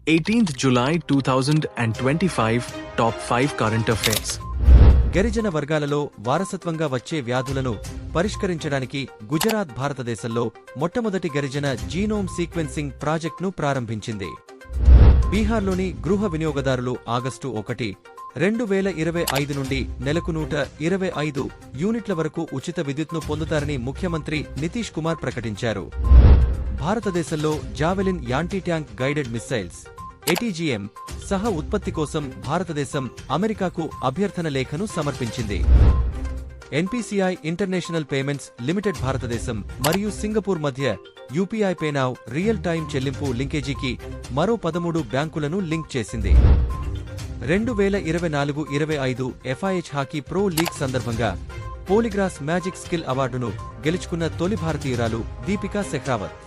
18th July 2025 Top 5 Current Affairs. గిరిజన వర్గాలలో వారసత్వంగా వచ్చే వ్యాధులను పరిష్కరించడానికి గుజరాత్ భారతదేశంలో మొట్టమొదటి గిరిజన జీనోమ్ సీక్వెన్సింగ్ ప్రాజెక్టును ప్రారంభించింది. బీహార్లోని గృహ వినియోగదారులు ఆగస్టు 1, 2025 నుండి నెలకు 125 యూనిట్ల వరకు ఉచిత విద్యుత్ను పొందుతారని ముఖ్యమంత్రి నితీష్ కుమార్ ప్రకటించారు. భారతదేశంలో javelin anti tank guided missiles ATGM సహ ఉత్పత్తి కోసం భారతదేశం అమెరికాకు అభ్యర్థన లేఖను సమర్పించింది. NPCI ఇంటర్నేషనల్ పేమెంట్స్ లిమిటెడ్ భారతదేశం మరియు సింగపూర్ మధ్య UPI పేనావ్ రియల్ టైమ్ చెల్లింపు లింకేజీకి మరో 13 బ్యాంకులను లింక్ చేసింది. 2024-25 FIH హాకీ ప్రో లీగ్ సందర్భంగా పోలిగ్రాస్ మ్యాజిక్ స్కిల్ అవార్డును గెలుచుకున్న తొలి భారతీయురాలు దీపికా సెఖ్రావత్.